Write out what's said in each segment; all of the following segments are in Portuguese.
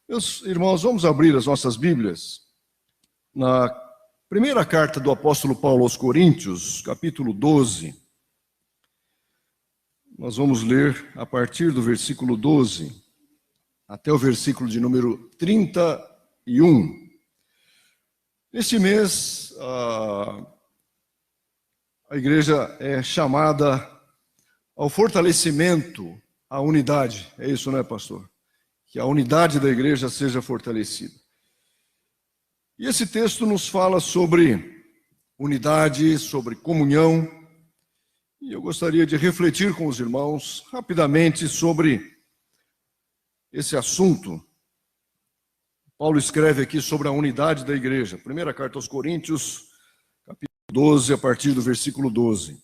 Meus irmãos, vamos abrir as nossas Bíblias na primeira carta do apóstolo Paulo aos Coríntios, capítulo 12. Nós vamos ler a partir do versículo 12 até o versículo de número 31. Neste mês, a igreja é chamada ao fortalecimento, à unidade. É isso, não é, pastor? Que a unidade da igreja seja fortalecida. E esse texto nos fala sobre unidade, sobre comunhão. E eu gostaria de refletir com os irmãos rapidamente sobre esse assunto. Paulo escreve aqui sobre a unidade da igreja. Primeira carta aos Coríntios, capítulo 12, a partir do versículo 12.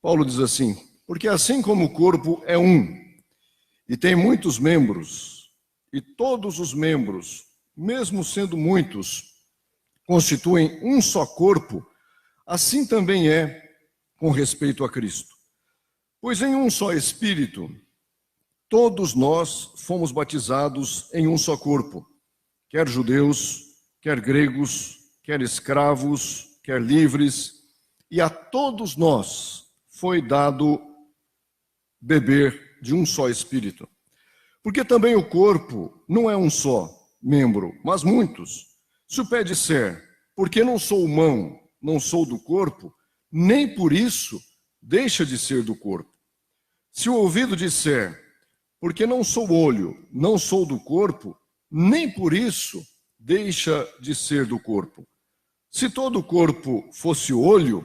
Paulo diz assim: porque assim como o corpo é um, e tem muitos membros, e todos os membros, mesmo sendo muitos, constituem um só corpo, assim também é com respeito a Cristo. Pois em um só Espírito, todos nós fomos batizados em um só corpo, quer judeus, quer gregos, quer escravos, quer livres, e a todos nós foi dado beber de um só Espírito. Porque também o corpo não é um só membro, mas muitos. Se o pé disser, porque não sou mão, não sou do corpo, nem por isso deixa de ser do corpo. Se o ouvido disser, porque não sou olho, não sou do corpo, nem por isso deixa de ser do corpo. Se todo o corpo fosse olho,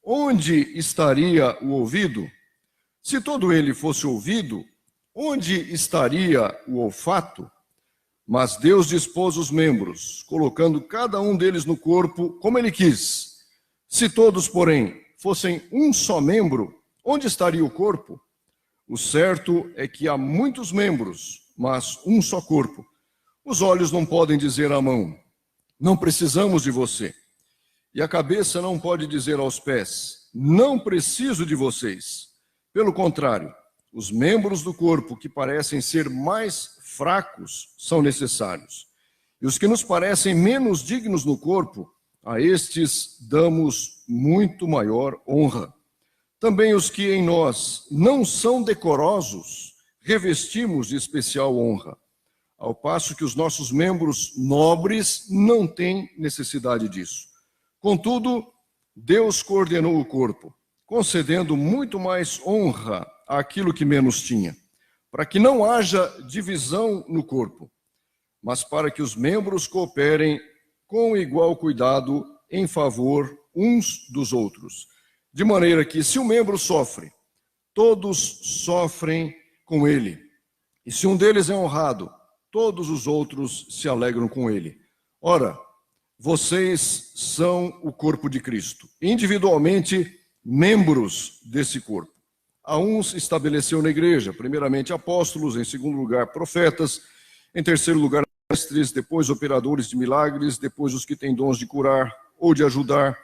onde estaria o ouvido? Se todo ele fosse ouvido, onde estaria o olfato? Mas Deus dispôs os membros, colocando cada um deles no corpo como ele quis. Se todos, porém, fossem um só membro, onde estaria o corpo? O certo é que há muitos membros, mas um só corpo. Os olhos não podem dizer à mão, não precisamos de você. E a cabeça não pode dizer aos pés, não preciso de vocês. Pelo contrário, os membros do corpo que parecem ser mais fracos são necessários. E os que nos parecem menos dignos no corpo, a estes damos muito maior honra. Também os que em nós não são decorosos, revestimos de especial honra, ao passo que os nossos membros nobres não têm necessidade disso. Contudo, Deus coordenou o corpo, concedendo muito mais honra àquilo que menos tinha, para que não haja divisão no corpo, mas para que os membros cooperem com igual cuidado em favor uns dos outros. De maneira que, se um membro sofre, todos sofrem com ele. E se um deles é honrado, todos os outros se alegram com ele. Ora, vocês são o corpo de Cristo, individualmente membros desse corpo. A uns estabeleceu na igreja, primeiramente apóstolos, em segundo lugar profetas, em terceiro lugar mestres, depois operadores de milagres, depois os que têm dons de curar, ou de ajudar,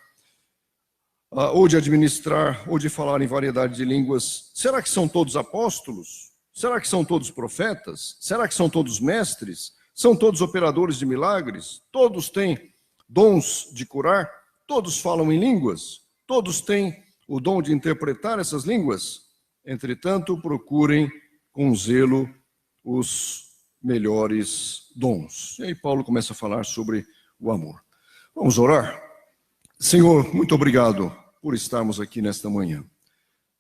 ou de administrar, ou de falar em variedade de línguas. Será que são todos apóstolos? Será que são todos profetas? Será que são todos mestres? São todos operadores de milagres? Todos têm dons de curar? Todos falam em línguas? Todos têm o dom de interpretar essas línguas? Entretanto, procurem com zelo os melhores dons. E aí Paulo começa a falar sobre o amor. Vamos orar? Senhor, muito obrigado por estarmos aqui nesta manhã.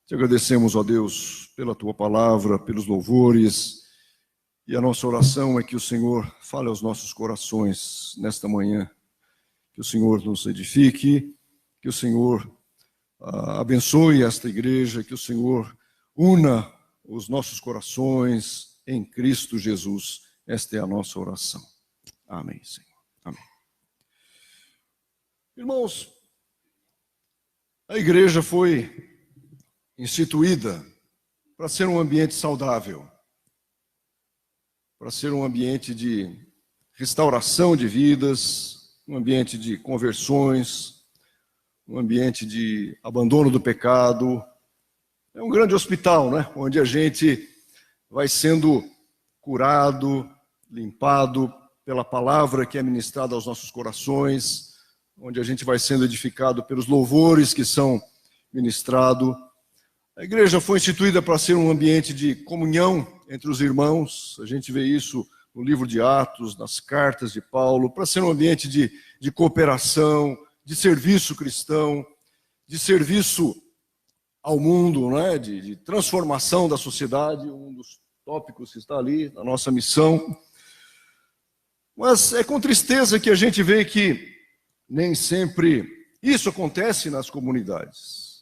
Te agradecemos, ó Deus, pela tua palavra, pelos louvores, e a nossa oração é que o Senhor fale aos nossos corações nesta manhã, que o Senhor nos edifique, que o Senhor abençoe esta igreja, que o Senhor una os nossos corações em Cristo Jesus. Esta é a nossa oração. Amém, Senhor. Amém. Irmãos, a igreja foi instituída para ser um ambiente saudável, para ser um ambiente de restauração de vidas, um ambiente de conversões, um ambiente de abandono do pecado. É um grande hospital, né? Onde a gente vai sendo curado, limpado pela palavra que é ministrada aos nossos corações, onde a gente vai sendo edificado pelos louvores que são ministrados. A igreja foi instituída para ser um ambiente de comunhão entre os irmãos. A gente vê isso no livro de Atos, nas cartas de Paulo, para ser um ambiente de cooperação, de serviço cristão, de serviço ao mundo, né? de transformação da sociedade, um dos tópicos que está ali na nossa missão. Mas é com tristeza que a gente vê que nem sempre isso acontece nas comunidades.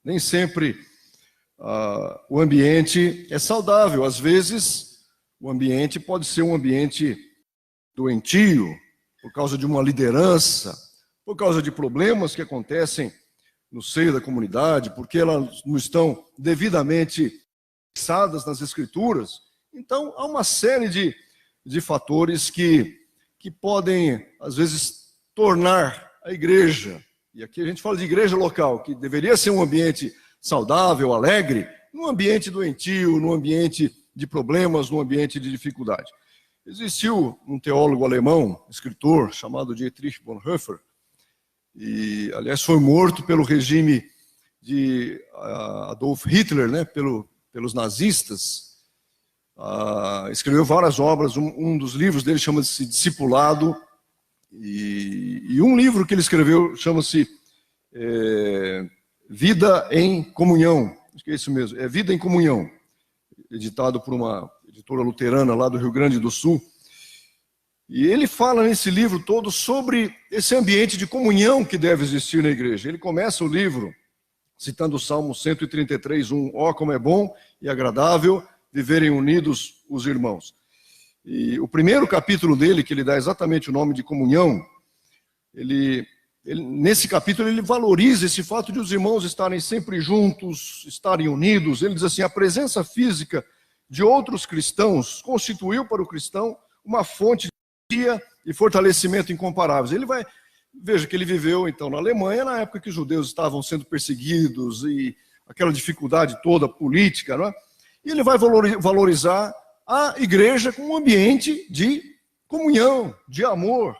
Nem sempre o ambiente é saudável. Às vezes, o ambiente pode ser um ambiente doentio, por causa de uma liderança, por causa de problemas que acontecem no seio da comunidade, porque elas não estão devidamente fixadas nas Escrituras. Então, há uma série de fatores que podem, às vezes, tornar a igreja, e aqui a gente fala de igreja local, que deveria ser um ambiente saudável, alegre, num ambiente doentio, num ambiente de problemas, num ambiente de dificuldade. Existiu um teólogo alemão, escritor, chamado Dietrich Bonhoeffer, e, aliás, foi morto pelo regime de Adolf Hitler, né, pelos nazistas. Escreveu várias obras, um dos livros dele chama-se Discipulado, e um livro que ele escreveu chama-se Vida em Comunhão, acho que é isso mesmo, é Vida em Comunhão, editado por uma editora luterana lá do Rio Grande do Sul. E ele fala nesse livro todo sobre esse ambiente de comunhão que deve existir na igreja. Ele começa o livro citando o Salmo 133, 1, ó, como é bom e agradável viverem unidos os irmãos. E o primeiro capítulo dele, que ele dá exatamente o nome de comunhão, nesse capítulo ele valoriza esse fato de os irmãos estarem sempre juntos, estarem unidos. Ele diz assim, a presença física de outros cristãos constituiu para o cristão uma fonte e fortalecimento incomparáveis. Veja que ele viveu então na Alemanha, na época que os judeus estavam sendo perseguidos e aquela dificuldade toda política, não é? E ele vai valorizar a igreja como um ambiente de comunhão, de amor.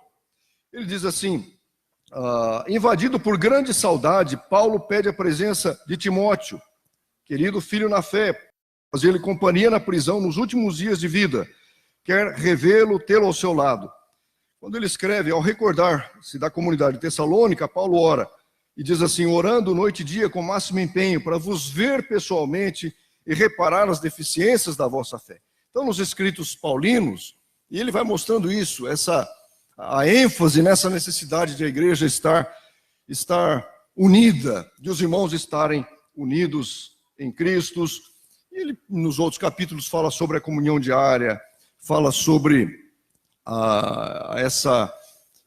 Ele diz assim, invadido por grande saudade, Paulo pede a presença de Timóteo, querido filho na fé, fazer-lhe companhia na prisão nos últimos dias de vida, quer revê-lo, tê-lo ao seu lado. Quando ele escreve, ao recordar-se da comunidade tessalônica, Paulo ora e diz assim, orando noite e dia com o máximo empenho para vos ver pessoalmente e reparar as deficiências da vossa fé. Então, nos escritos paulinos, e ele vai mostrando isso, a ênfase nessa necessidade de a igreja estar unida, de os irmãos estarem unidos em Cristo. Ele, nos outros capítulos, fala sobre a comunhão diária, fala sobre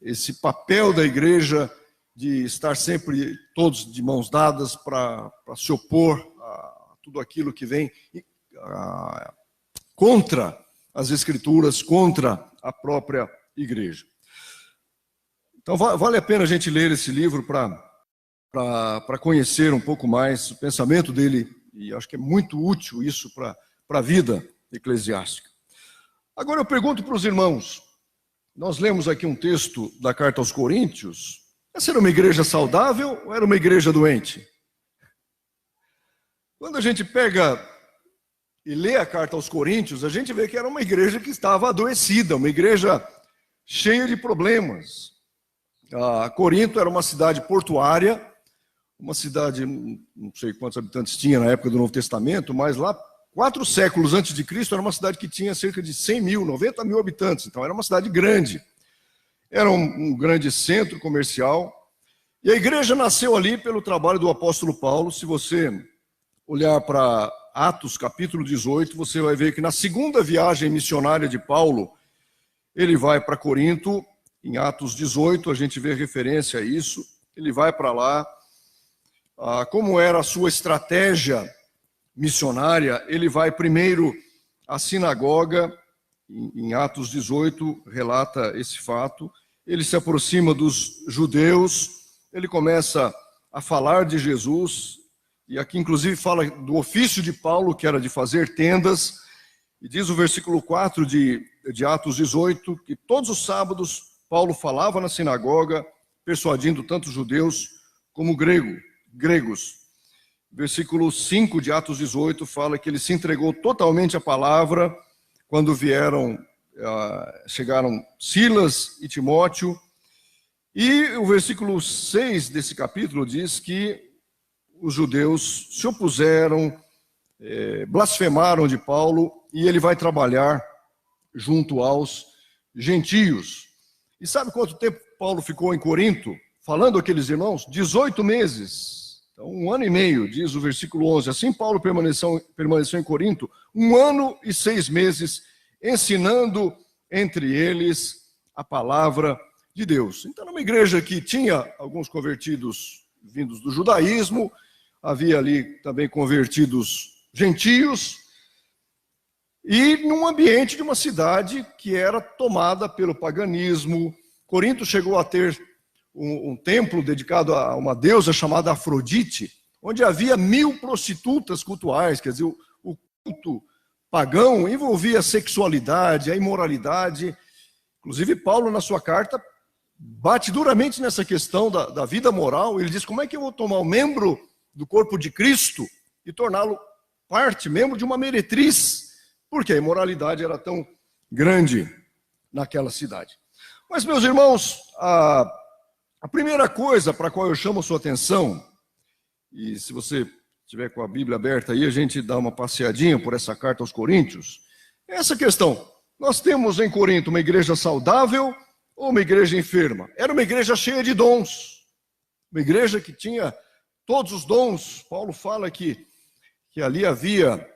esse papel da igreja de estar sempre todos de mãos dadas para se opor a tudo aquilo que vem contra as Escrituras, contra a própria igreja. Então vale a pena a gente ler esse livro para conhecer um pouco mais o pensamento dele, e acho que é muito útil isso para a vida eclesiástica. Agora eu pergunto para os irmãos, nós lemos aqui um texto da carta aos Coríntios, essa era uma igreja saudável ou era uma igreja doente? Quando a gente pega e lê a carta aos Coríntios, a gente vê que era uma igreja que estava adoecida, uma igreja cheia de problemas. Corinto era uma cidade portuária, uma cidade, não sei quantos habitantes tinha na época do Novo Testamento, mas lá, 4 séculos antes de Cristo, era uma cidade que tinha cerca de 100 mil, 90 mil habitantes. Então, era uma cidade grande. Era um grande centro comercial. E a igreja nasceu ali pelo trabalho do apóstolo Paulo. Se você olhar para Atos, capítulo 18, você vai ver que na segunda viagem missionária de Paulo, ele vai para Corinto. Em Atos 18, a gente vê referência a isso. Ele vai para lá. Como era a sua estratégia missionária, ele vai primeiro à sinagoga, em Atos 18, relata esse fato. Ele se aproxima dos judeus, ele começa a falar de Jesus, e aqui inclusive fala do ofício de Paulo, que era de fazer tendas, E diz o versículo 4 de Atos 18, que todos os sábados Paulo falava na sinagoga, persuadindo tanto judeus como gregos. Versículo 5 de Atos 18 fala que ele se entregou totalmente à palavra quando chegaram Silas e Timóteo. E o versículo 6 desse capítulo diz que os judeus se opuseram, blasfemaram de Paulo, e ele vai trabalhar junto aos gentios. E sabe quanto tempo Paulo ficou em Corinto, falando àqueles irmãos? 18 meses. Então, 1 ano e meio, diz o versículo 11. Assim Paulo permaneceu em Corinto 1 ano e 6 meses, ensinando entre eles a palavra de Deus. Então, numa igreja que tinha alguns convertidos vindos do judaísmo, havia ali também convertidos gentios, e num ambiente de uma cidade que era tomada pelo paganismo. Corinto chegou a ter um templo dedicado a uma deusa chamada Afrodite, onde havia 1000 prostitutas cultuais. Quer dizer, o culto pagão envolvia a sexualidade, a imoralidade. Inclusive, Paulo, na sua carta, bate duramente nessa questão da vida moral. Ele diz: como é que eu vou tomar um membro do corpo de Cristo e torná-lo membro de uma meretriz? Porque a imoralidade era tão grande naquela cidade. Mas, meus irmãos, a primeira coisa para a qual eu chamo a sua atenção, e se você estiver com a Bíblia aberta aí, a gente dá uma passeadinha por essa carta aos Coríntios, é essa questão. Nós temos em Corinto uma igreja saudável ou uma igreja enferma? Era uma igreja cheia de dons, uma igreja que tinha todos os dons. Paulo fala que ali havia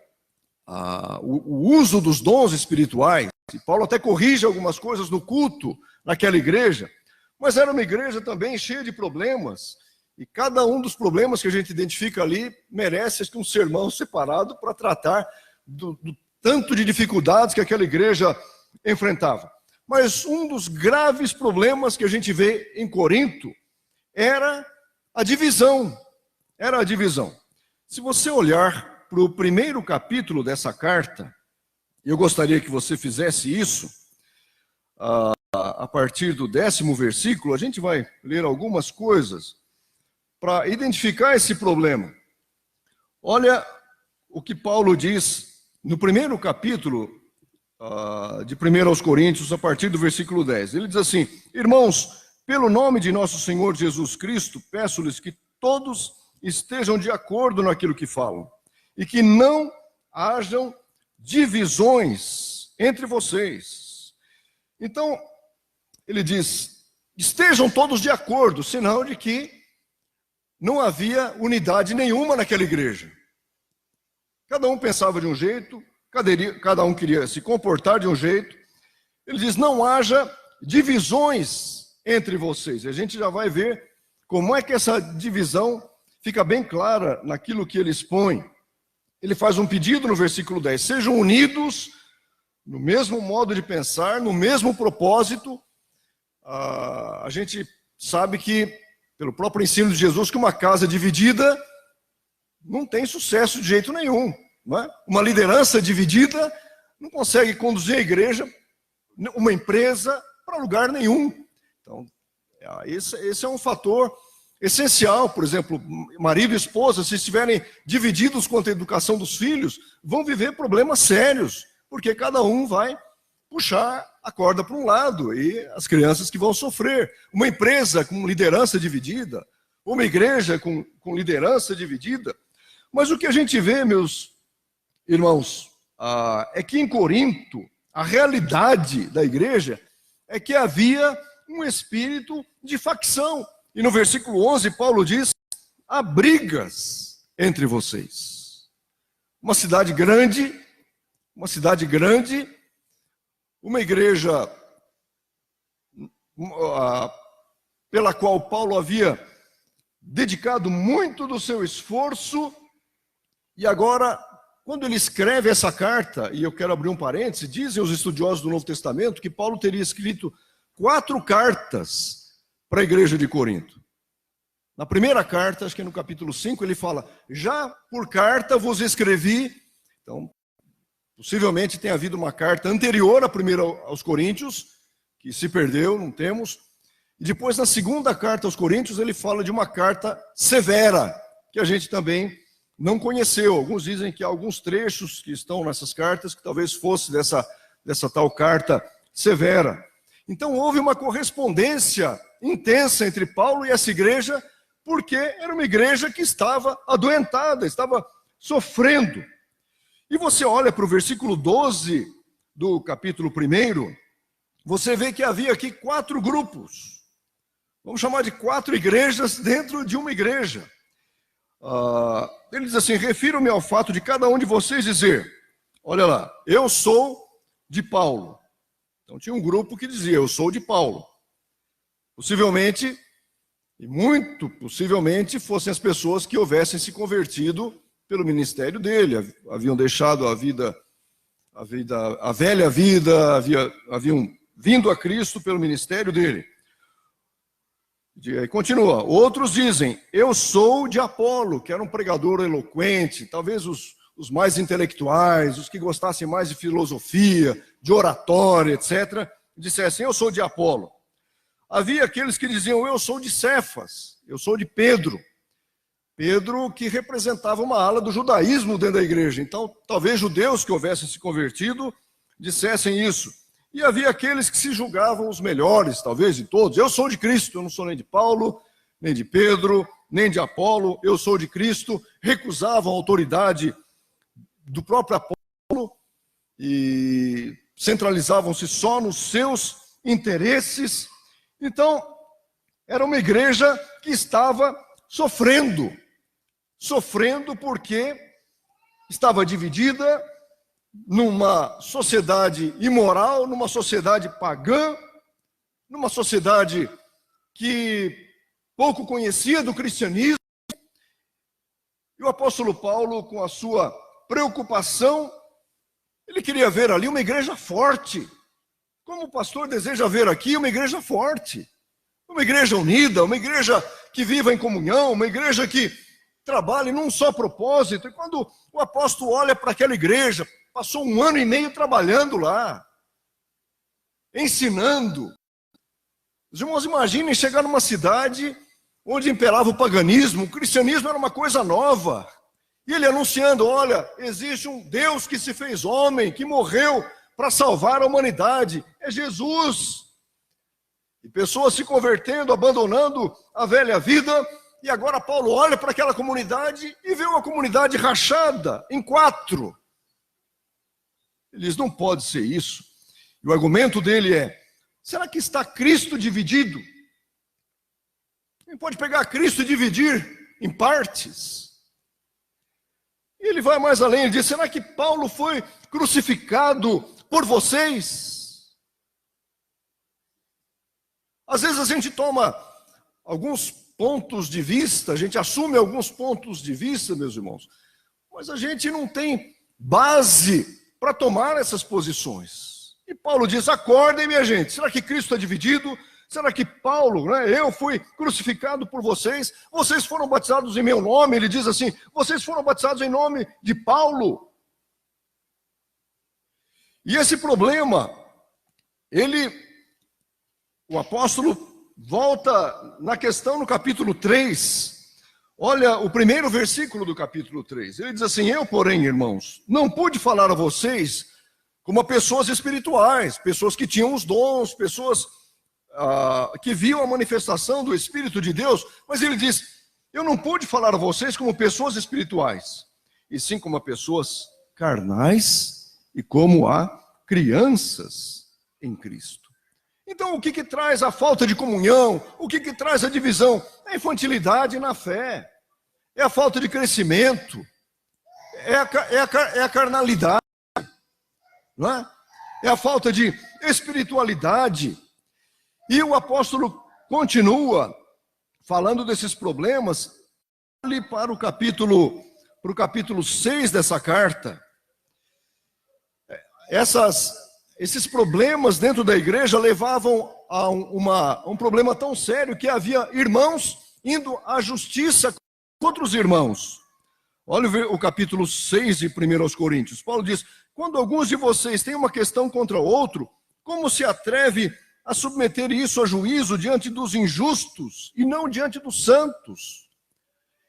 o uso dos dons espirituais, e Paulo até corrige algumas coisas no culto naquela igreja, mas era uma igreja também cheia de problemas, e cada um dos problemas que a gente identifica ali merece um sermão separado para tratar do tanto de dificuldades que aquela igreja enfrentava. Mas um dos graves problemas que a gente vê em Corinto era a divisão. Se você olhar para o primeiro capítulo dessa carta, eu gostaria que você fizesse isso, a partir do 10º versículo, a gente vai ler algumas coisas para identificar esse problema. Olha o que Paulo diz no primeiro capítulo de 1 aos Coríntios, a partir do versículo 10. Ele diz assim: irmãos, pelo nome de nosso Senhor Jesus Cristo, peço-lhes que todos estejam de acordo naquilo que falam, e que não hajam divisões entre vocês. Então, ele diz: estejam todos de acordo, sinal de que não havia unidade nenhuma naquela igreja. Cada um pensava de um jeito, cada um queria se comportar de um jeito. Ele diz: não haja divisões entre vocês. E a gente já vai ver como é que essa divisão fica bem clara naquilo que ele expõe. Ele faz um pedido no versículo 10: sejam unidos no mesmo modo de pensar, no mesmo propósito. A gente sabe que, pelo próprio ensino de Jesus, que uma casa dividida não tem sucesso de jeito nenhum. Não é? Uma liderança dividida não consegue conduzir a igreja, uma empresa, para lugar nenhum. Então, esse é um fator essencial. Por exemplo, marido e esposa, se estiverem divididos quanto à educação dos filhos, vão viver problemas sérios, porque cada um vai puxar a corda para um lado e as crianças que vão sofrer. Uma empresa com liderança dividida, uma igreja com liderança dividida. Mas o que a gente vê, meus irmãos, é que em Corinto, a realidade da igreja é que havia um espírito de facção. E no versículo 11, Paulo diz: há brigas entre vocês. Uma cidade grande, uma igreja pela qual Paulo havia dedicado muito do seu esforço, e agora, quando ele escreve essa carta, e eu quero abrir um parêntese, dizem os estudiosos do Novo Testamento que Paulo teria escrito 4 cartas para a igreja de Corinto. Na primeira carta, acho que é no capítulo 5, ele fala: já por carta vos escrevi. Então, Possivelmente tenha havido uma carta anterior à primeira aos Coríntios, que se perdeu, não temos. E depois, na segunda carta aos Coríntios, ele fala de uma carta severa, que a gente também não conheceu. Alguns dizem que há alguns trechos que estão nessas cartas, que talvez fosse dessa tal carta severa. Então, houve uma correspondência intensa entre Paulo e essa igreja, porque era uma igreja que estava adoentada, estava sofrendo. E você olha para o versículo 12 do capítulo 1, você vê que havia aqui 4 grupos. Vamos chamar de 4 igrejas dentro de uma igreja. Ele diz assim: refiro-me ao fato de cada um de vocês dizer, olha lá, eu sou de Paulo. Então tinha um grupo que dizia, eu sou de Paulo. Possivelmente, e muito possivelmente, fossem as pessoas que houvessem se convertido pelo ministério dele, haviam deixado a velha vida, haviam vindo a Cristo pelo ministério dele. E continua, outros dizem, eu sou de Apolo, que era um pregador eloquente, talvez os mais intelectuais, os que gostassem mais de filosofia, de oratória, etc., dissessem, eu sou de Apolo. Havia aqueles que diziam, eu sou de Cefas, eu sou de Pedro. Pedro que representava uma ala do judaísmo dentro da igreja. Então, talvez judeus que houvessem se convertido dissessem isso. E havia aqueles que se julgavam os melhores, talvez de todos. Eu sou de Cristo, eu não sou nem de Paulo, nem de Pedro, nem de Apolo, eu sou de Cristo. Recusavam a autoridade do próprio Apolo e centralizavam-se só nos seus interesses. Então, era uma igreja que estava sofrendo porque estava dividida numa sociedade imoral, numa sociedade pagã, numa sociedade que pouco conhecia do cristianismo. E o apóstolo Paulo, com a sua preocupação, ele queria ver ali uma igreja forte. Como o pastor deseja ver aqui uma igreja forte, uma igreja unida, uma igreja que viva em comunhão, uma igreja que trabalhe num só propósito. E quando o apóstolo olha para aquela igreja, passou 1 ano e meio trabalhando lá, ensinando. Os irmãos imaginem chegar numa cidade onde imperava o paganismo, o cristianismo era uma coisa nova. E ele anunciando, olha, existe um Deus que se fez homem, que morreu para salvar a humanidade, é Jesus. E pessoas se convertendo, abandonando a velha vida, e agora Paulo olha para aquela comunidade e vê uma comunidade rachada em 4. Ele diz, não pode ser isso. E o argumento dele é, será que está Cristo dividido? Quem pode pegar Cristo e dividir em partes? E ele vai mais além, ele diz, será que Paulo foi crucificado por vocês? Às vezes a gente toma alguns pontos de vista, a gente assume alguns pontos de vista, meus irmãos, mas a gente não tem base para tomar essas posições. E Paulo diz, acordem, minha gente, será que Cristo está dividido? Será que Paulo, eu fui crucificado por vocês? Vocês foram batizados em meu nome? Ele diz assim, vocês foram batizados em nome de Paulo? E esse problema, o apóstolo volta na questão no capítulo 3. Olha o primeiro versículo do capítulo 3. Ele diz assim, eu, porém, irmãos, não pude falar a vocês como a pessoas espirituais, pessoas que tinham os dons, pessoas que viam a manifestação do Espírito de Deus, mas ele diz, eu não pude falar a vocês como pessoas espirituais, e sim como a pessoas carnais e como a crianças em Cristo. Então, o que traz a falta de comunhão? O que traz a divisão? É a infantilidade na fé, é a falta de crescimento, é a carnalidade, não é? É a falta de espiritualidade. E o apóstolo continua falando desses problemas, ali para o capítulo 6 dessa carta. Esses problemas dentro da igreja levavam a um problema tão sério que havia irmãos indo à justiça contra os irmãos. Olha o capítulo 6 de 1 aos Coríntios. Paulo diz, quando alguns de vocês têm uma questão contra o outro, como se atreve a submeter isso a juízo diante dos injustos e não diante dos santos?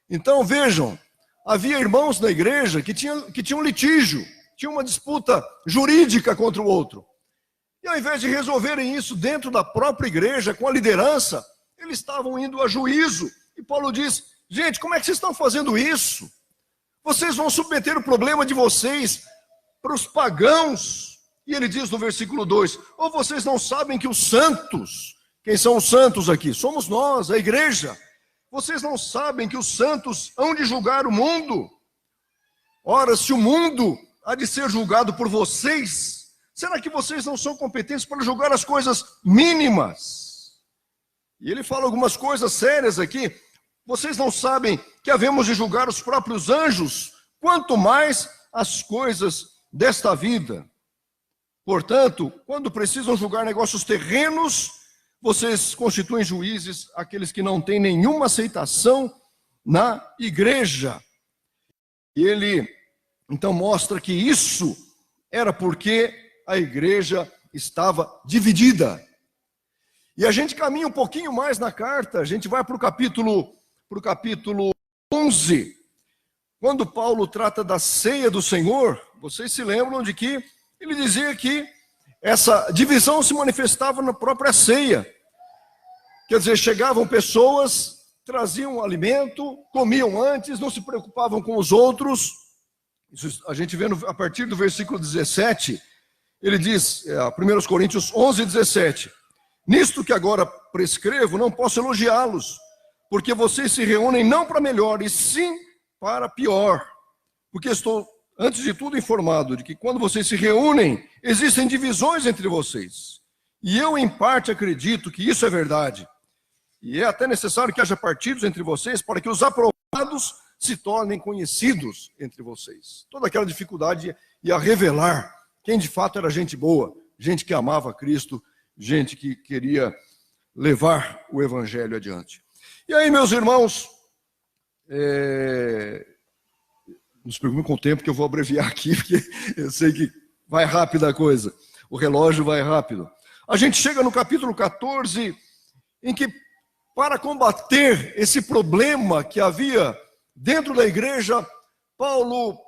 Então, vejam, havia irmãos na igreja que tinham litígio, tinham uma disputa jurídica contra o outro. E ao invés de resolverem isso dentro da própria igreja, com a liderança, eles estavam indo a juízo. E Paulo diz, gente, como é que vocês estão fazendo isso? Vocês vão submeter o problema de vocês para os pagãos. E ele diz no versículo 2, ou vocês não sabem que os santos, quem são os santos aqui? Somos nós, a igreja. Vocês não sabem que os santos hão de julgar o mundo? Ora, se o mundo há de ser julgado por vocês, será que vocês não são competentes para julgar as coisas mínimas? E ele fala algumas coisas sérias aqui. Vocês não sabem que havemos de julgar os próprios anjos, quanto mais as coisas desta vida. Portanto, quando precisam julgar negócios terrenos, vocês constituem juízes aqueles que não têm nenhuma aceitação na igreja. E ele, então, mostra que isso era porque a igreja estava dividida. E a gente caminha um pouquinho mais na carta, a gente vai para o capítulo 11, quando Paulo trata da ceia do Senhor. Vocês se lembram de que ele dizia que essa divisão se manifestava na própria ceia. Quer dizer, chegavam pessoas, traziam alimento, comiam antes, não se preocupavam com os outros. Isso a gente vê a partir do versículo 17, ele diz, 1 Coríntios 11, 17, nisto que agora prescrevo, não posso elogiá-los, porque vocês se reúnem não para melhor, e sim para pior. Porque estou, antes de tudo, informado de que quando vocês se reúnem, existem divisões entre vocês. E eu, em parte, acredito que isso é verdade. E é até necessário que haja partidos entre vocês para que os aprovados se tornem conhecidos entre vocês. Toda aquela dificuldade ia revelar quem de fato era gente boa, gente que amava Cristo, gente que queria levar o evangelho adiante. E aí, meus irmãos, nos preocupem com o tempo que eu vou abreviar aqui, porque eu sei que vai rápida a coisa, o relógio vai rápido. A gente chega no capítulo 14, em que, para combater esse problema que havia dentro da igreja, Paulo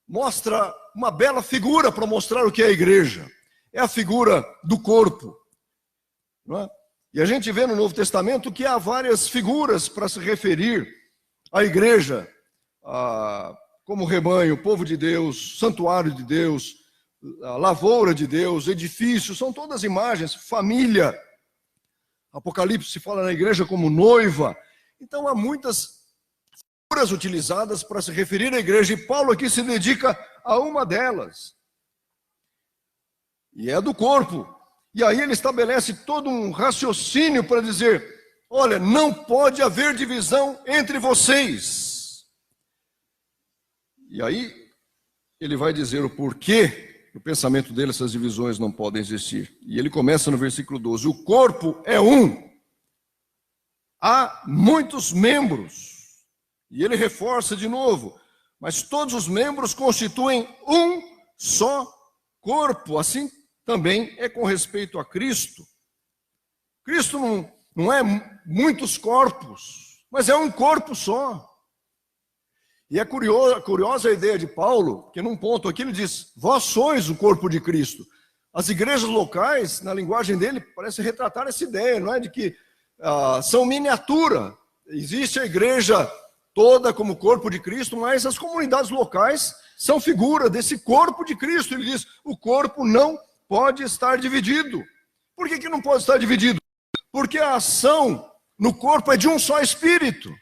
mostra uma bela figura para mostrar o que é a igreja. É a figura do corpo. Não é? E a gente vê no Novo Testamento que há várias figuras para se referir à igreja, como rebanho, povo de Deus, santuário de Deus, a lavoura de Deus, edifício, são todas imagens, família. Apocalipse se fala na igreja como noiva. Então há muitas figuras utilizadas para se referir à igreja, e Paulo aqui se dedica a uma delas. E é do corpo. E aí ele estabelece todo um raciocínio para dizer, olha, não pode haver divisão entre vocês. E aí ele vai dizer o porquê, no pensamento dele, essas divisões não podem existir. E ele começa no versículo 12, o corpo é um, há muitos membros. E ele reforça de novo, mas todos os membros constituem um só corpo. Assim também é com respeito a Cristo. Cristo não é muitos corpos, mas é um corpo só. E é curiosa a ideia de Paulo, que num ponto aqui ele diz, vós sois o corpo de Cristo. As igrejas locais, na linguagem dele, parece retratar essa ideia, não é? De que são miniatura. Existe a igreja toda como corpo de Cristo, mas as comunidades locais são figura desse corpo de Cristo. Ele diz, o corpo não pode estar dividido. Por que não pode estar dividido? Porque a ação no corpo é de um só espírito.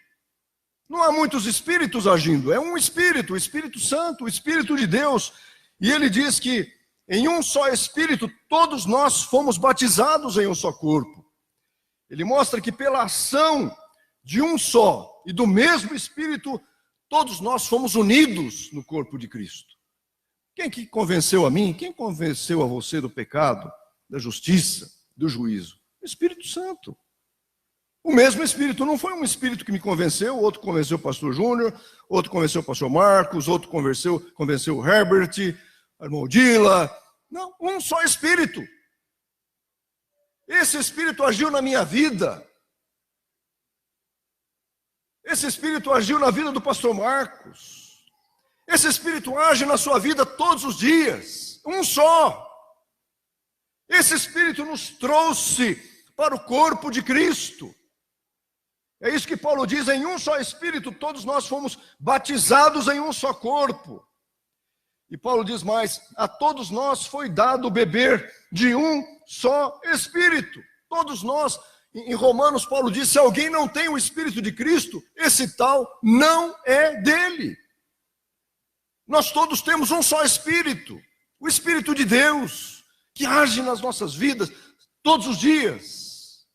Não há muitos espíritos agindo, é um espírito, o Espírito Santo, o Espírito de Deus. E ele diz que em um só espírito todos nós fomos batizados em um só corpo. Ele mostra que pela ação de um só e do mesmo espírito, todos nós fomos unidos no corpo de Cristo. Quem que convenceu a mim? Quem convenceu a você do pecado, da justiça, do juízo? O Espírito Santo. O mesmo Espírito, não foi um Espírito que me convenceu, outro convenceu o pastor Júnior, outro convenceu o pastor Marcos, outro convenceu o Herbert, a irmã Odila. Não, um só Espírito. Esse Espírito agiu na minha vida. Esse Espírito agiu na vida do pastor Marcos. Esse Espírito age na sua vida todos os dias. Um só. Esse Espírito nos trouxe para o corpo de Cristo. É isso que Paulo diz, em um só Espírito, todos nós fomos batizados em um só corpo. E Paulo diz mais, a todos nós foi dado beber de um só Espírito. Todos nós, em Romanos, Paulo diz, se alguém não tem o Espírito de Cristo, esse tal não é dele. Nós todos temos um só Espírito, o Espírito de Deus, que age nas nossas vidas todos os dias,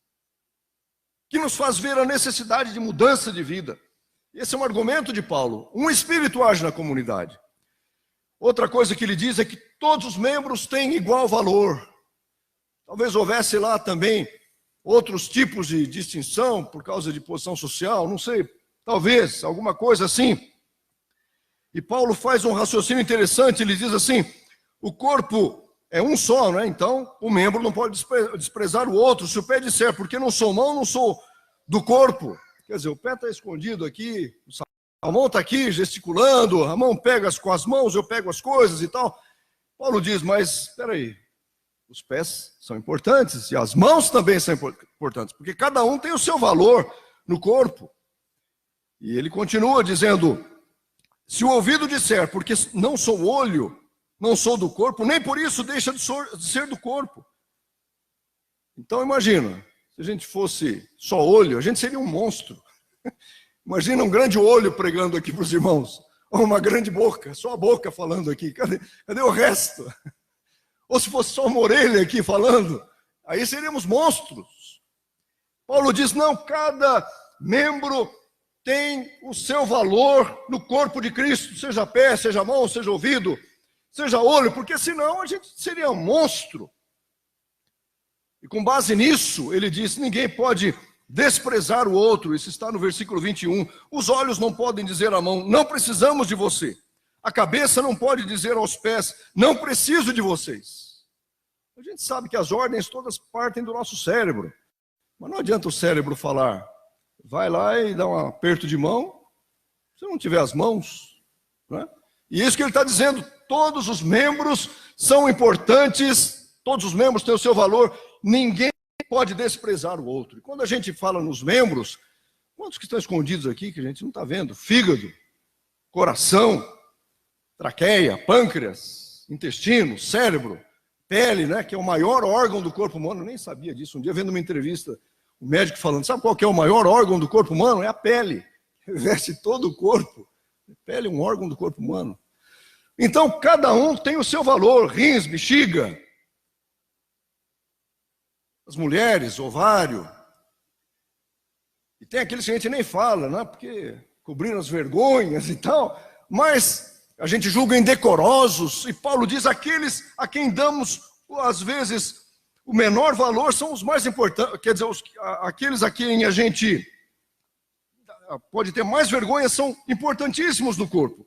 que nos faz ver a necessidade de mudança de vida. Esse é um argumento de Paulo. Um Espírito age na comunidade. Outra coisa que ele diz é que todos os membros têm igual valor. Talvez houvesse lá também outros tipos de distinção por causa de posição social, não sei, talvez, alguma coisa assim. E Paulo faz um raciocínio interessante, ele diz assim, o corpo é um só, né? Então o membro não pode desprezar o outro. Se o pé disser, porque não sou mão, não sou do corpo. Quer dizer, o pé está escondido aqui, a mão está aqui gesticulando, a mão pega com as mãos, eu pego as coisas e tal. Paulo diz, mas espera aí, os pés são importantes e as mãos também são importantes, porque cada um tem o seu valor no corpo. E ele continua dizendo, se o ouvido disser, porque não sou olho, não sou do corpo, nem por isso deixa de ser do corpo. Então imagina, se a gente fosse só olho, a gente seria um monstro. Imagina um grande olho pregando aqui para os irmãos, ou uma grande boca, só a boca falando aqui, cadê o resto? Ou se fosse só uma orelha aqui falando, aí seríamos monstros. Paulo diz, não, cada membro tem o seu valor no corpo de Cristo, seja pé, seja mão, seja ouvido, seja olho, porque senão a gente seria um monstro. E com base nisso, ele diz, ninguém pode desprezar o outro, isso está no versículo 21, os olhos não podem dizer à mão, não precisamos de você. A cabeça não pode dizer aos pés, não preciso de vocês. A gente sabe que as ordens todas partem do nosso cérebro, mas não adianta o cérebro falar, vai lá e dá um aperto de mão, se não tiver as mãos, né? E isso que ele está dizendo, todos os membros são importantes, todos os membros têm o seu valor, ninguém pode desprezar o outro. E quando a gente fala nos membros, quantos que estão escondidos aqui que a gente não está vendo? Fígado, coração, traqueia, pâncreas, intestino, cérebro, pele, né, que é o maior órgão do corpo humano. Eu nem sabia disso. Um dia vendo uma entrevista, o médico falando, sabe qual que é o maior órgão do corpo humano? É a pele, reveste todo o corpo. A pele é um órgão do corpo humano. Então, cada um tem o seu valor, rins, bexiga, as mulheres, ovário. E tem aqueles que a gente nem fala, né? Porque cobriram as vergonhas e tal, mas a gente julga indecorosos, e Paulo diz, aqueles a quem damos, às vezes, o menor valor são os mais importantes, quer dizer, aqueles a quem a gente pode ter mais vergonha são importantíssimos no corpo.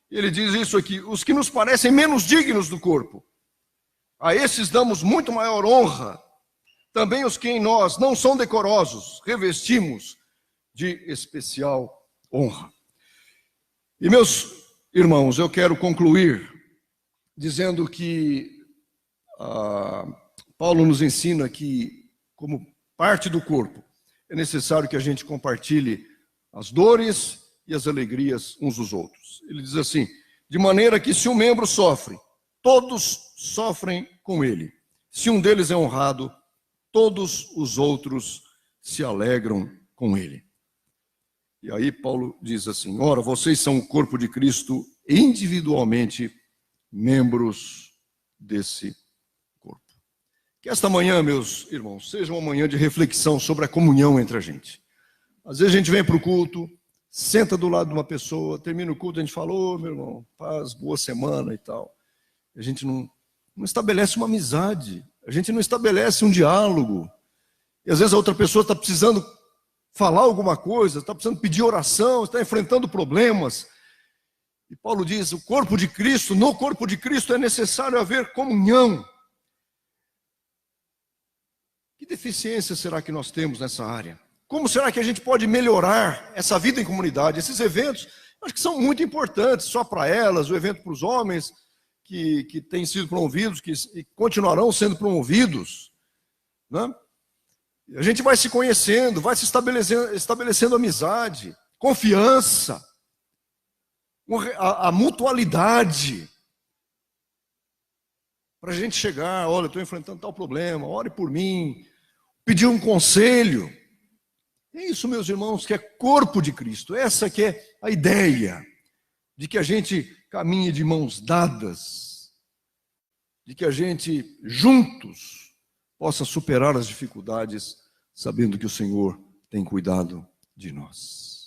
Ele diz isso aqui, os que nos parecem menos dignos do corpo, a esses damos muito maior honra. Também os que em nós não são decorosos, revestimos de especial honra. E meus irmãos, eu quero concluir dizendo que Paulo nos ensina que, como parte do corpo, é necessário que a gente compartilhe as dores e as alegrias uns dos outros. Ele diz assim, de maneira que se um membro sofre, todos sofrem com ele. Se um deles é honrado, todos os outros se alegram com ele. E aí Paulo diz assim, ora, vocês são o corpo de Cristo, individualmente membros desse corpo. Que esta manhã, meus irmãos, seja uma manhã de reflexão sobre a comunhão entre a gente. Às vezes a gente vem para o culto, senta do lado de uma pessoa, termina o culto, a gente fala, ô meu irmão, paz, boa semana e tal. A gente não estabelece uma amizade, a gente não estabelece um diálogo. E às vezes a outra pessoa está precisando falar alguma coisa, está precisando pedir oração, está enfrentando problemas. E Paulo diz, o corpo de Cristo, no corpo de Cristo é necessário haver comunhão. Que deficiência será que nós temos nessa área? Como será que a gente pode melhorar essa vida em comunidade? Esses eventos, acho que são muito importantes, só para elas, o evento para os homens, que têm sido promovidos, que continuarão sendo promovidos, né? A gente vai se conhecendo, vai se estabelecendo amizade, confiança, a mutualidade, para a gente chegar, olha, estou enfrentando tal problema, ore por mim, pedir um conselho. É isso, meus irmãos, que é corpo de Cristo. Essa que é a ideia de que a gente caminhe de mãos dadas, de que a gente juntos possa superar as dificuldades, sabendo que o Senhor tem cuidado de nós.